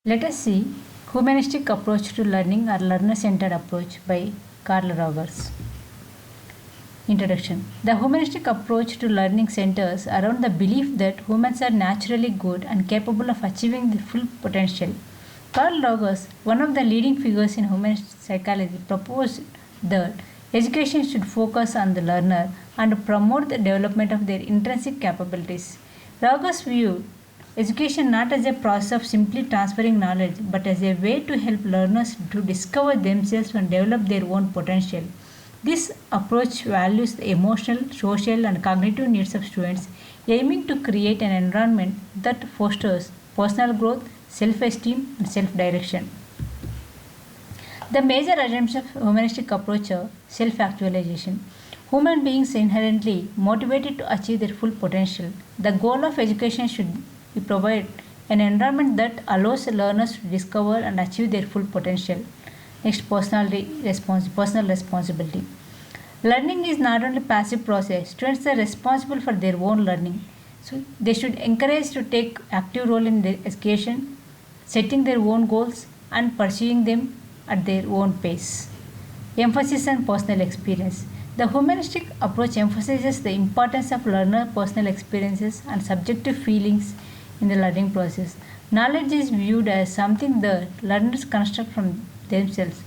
Let us see Humanistic Approach to Learning or Learner-Centered Approach by Carl Rogers. Introduction. The humanistic approach to learning centers around the belief that humans are naturally good and capable of achieving their full potential. Carl Rogers, one of the leading figures in humanist psychology, proposed that education should focus on the learner and promote the development of their intrinsic capabilities. Rogers viewed education not as a process of simply transferring knowledge, but as a way to help learners to discover themselves and develop their own potential. This approach values the emotional, social, and cognitive needs of students, aiming to create an environment that fosters personal growth, self esteem, and self direction. The major assumptions of humanistic approach are self actualization. Human beings are inherently motivated to achieve their full potential. The goal of education should be provide an environment that allows learners to discover and achieve their full potential. Next, personal responsibility. Learning is not only passive process. Students are responsible for their own learning. So they should encourage to take active role in their education, setting their own goals and pursuing them at their own pace. Emphasis on personal experience. The humanistic approach emphasizes the importance of learner personal experiences and subjective feelings in the learning process. Knowledge is viewed as something that learners construct from themselves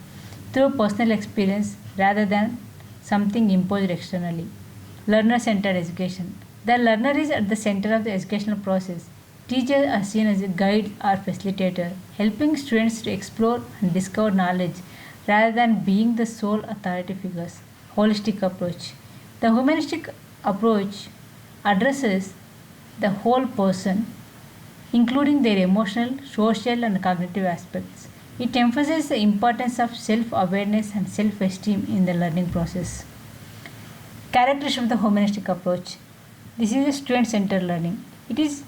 through personal experience rather than something imposed externally. Learner centered education. The learner is at the center of the educational process. Teachers are seen as a guide or facilitator, helping students to explore and discover knowledge rather than being the sole authority figures. Holistic approach. The humanistic approach addresses the whole person, including their emotional, social, and cognitive aspects. It emphasizes the importance of self awareness and self esteem in the learning process. Characteristics of the humanistic approach. This is a student centered learning. It is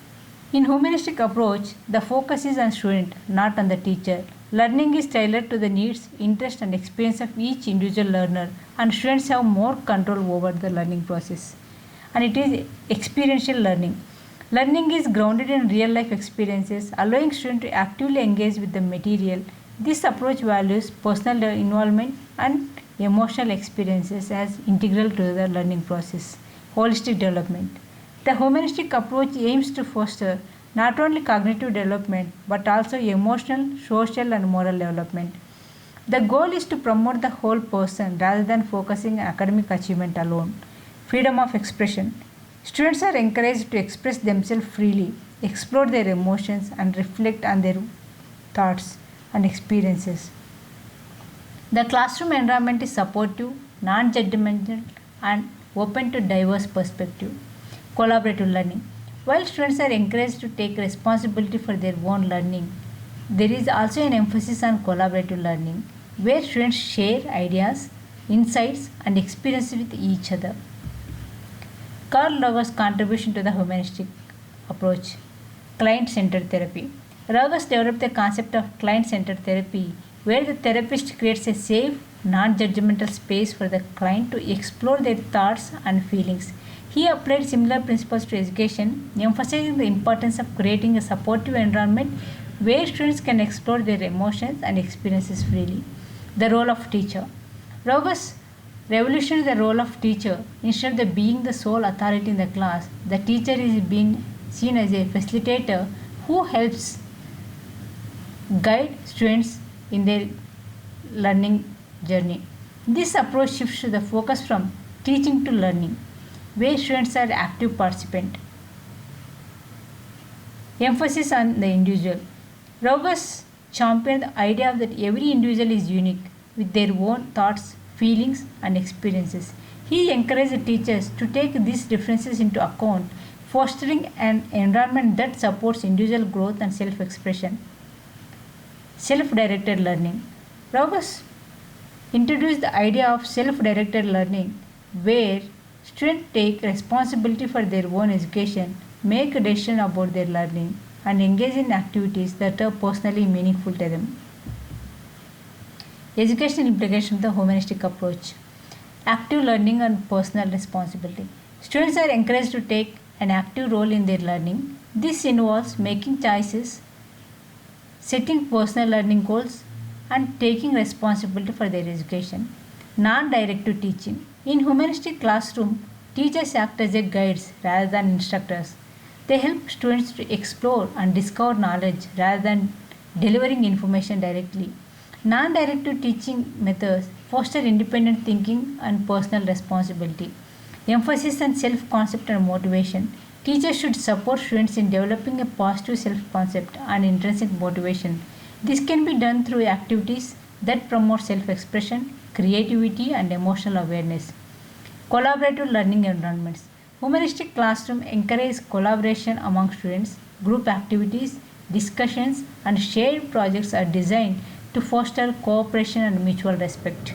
in humanistic approach, the focus is on student, not on the teacher. Learning is tailored to the needs, interest, and experience of each individual learner, and students have more control over the learning process. And it is experiential learning. Learning is grounded in real life experiences, allowing students to actively engage with the material. This approach values personal involvement and emotional experiences as integral to the learning process. Holistic development. The humanistic approach aims to foster not only cognitive development but also emotional, social, and moral development. The goal is to promote the whole person rather than focusing on academic achievement alone. Freedom of expression. Students are encouraged to express themselves freely, explore their emotions, and reflect on their thoughts and experiences. The classroom environment is supportive, non judgmental, and open to diverse perspectives. Collaborative learning. While students are encouraged to take responsibility for their own learning, there is also an emphasis on collaborative learning, where students share ideas, insights, and experiences with each other. Carl Rogers' contribution to the humanistic approach. Client centered therapy. Rogers developed the concept of client centered therapy, where the therapist creates a safe, non judgmental space for the client to explore their thoughts and feelings. He applied similar principles to education, emphasizing the importance of creating a supportive environment where students can explore their emotions and experiences freely. The role of teacher. Rogers revolutionized the role of teacher. Instead of being the sole authority in the class, the teacher is being seen as a facilitator who helps guide students in their learning journey. This approach shifts the focus from teaching to learning, where students are active participants. Emphasis on the individual. Rogers championed the idea that every individual is unique with their own thoughts, feelings, and experiences. He encouraged teachers to take these differences into account, fostering an environment that supports individual growth and self expression. Self directed learning. Rogers introduced the idea of self directed learning, where students take responsibility for their own education, make a decision about their learning, and engage in activities that are personally meaningful to them. Educational implications of the humanistic approach. Active learning and personal responsibility. Students are encouraged to take an active role in their learning. This involves making choices setting personal learning goals, and taking responsibility for their education. Non-directive teaching. In humanistic classroom, teachers act as a guides rather than instructors. They help students to explore and discover knowledge rather than delivering information directly. Non directive teaching methods foster independent thinking and personal responsibility. Emphasis on self concept and motivation. Teachers should support students in developing a positive self concept and intrinsic motivation. This can be done through activities that promote self expression, creativity, and emotional awareness. Collaborative learning environments. Humanistic classroom encourage collaboration among students. Group activities, discussions, and shared projects are designed to foster cooperation and mutual respect.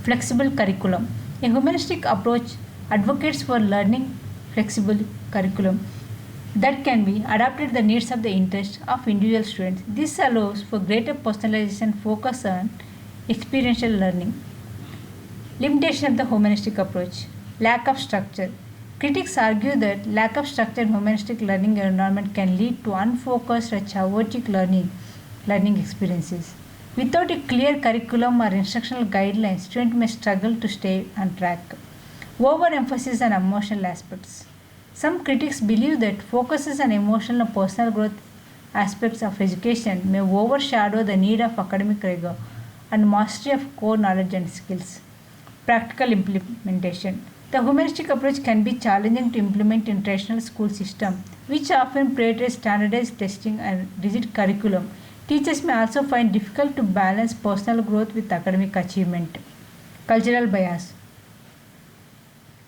Flexible curriculum. A humanistic approach advocates for learning flexible curriculum that can be adapted to the needs of the interest of individual students. This allows for greater personalization focus on experiential learning. Limitation of the humanistic approach. Lack of structure. Critics argue that lack of structure in humanistic learning environment can lead to unfocused or chaotic learning experiences. Without a clear curriculum or instructional guidelines, students may struggle to stay on track. Overemphasis on emotional aspects. Some critics believe that focuses on emotional and personal growth aspects of education may overshadow the need of academic rigor and mastery of core knowledge and skills. Practical implementation. The humanistic approach can be challenging to implement in traditional school system, which often prioritize standardized testing and rigid curriculum. Teachers may also find difficult to balance personal growth with academic achievement. Cultural bias.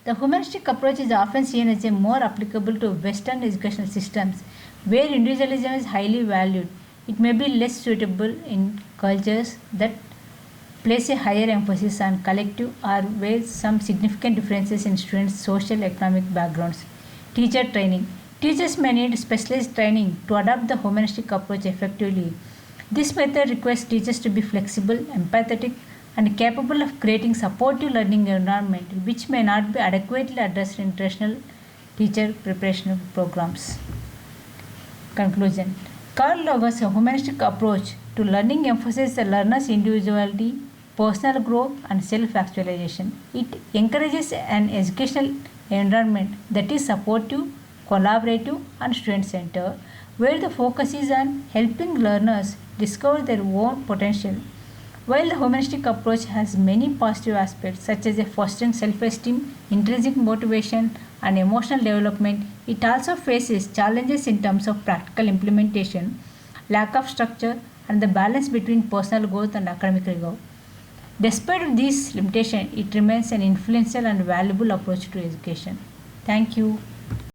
The humanistic approach is often seen as a more applicable to Western educational systems where individualism is highly valued. It may be less suitable in cultures that place a higher emphasis on collective or where some significant differences in students' social economic backgrounds. Teacher training. Teachers may need specialized training to adopt the humanistic approach effectively. This method requires teachers to be flexible, empathetic, and capable of creating supportive learning environment which may not be adequately addressed in traditional teacher preparation programs. Conclusion. Carl Rogers' humanistic approach to learning emphasizes the learner's individuality, personal growth, and self-actualization. It encourages an educational environment that is supportive, collaborative, and student-centered, where the focus is on helping learners discover their own potential. While the humanistic approach has many positive aspects such as fostering self-esteem, intrinsic motivation, and emotional development, it also faces challenges in terms of practical implementation, lack of structure, and the balance between personal growth and academic rigor. Despite these limitations, it remains an influential and valuable approach to education. Thank you.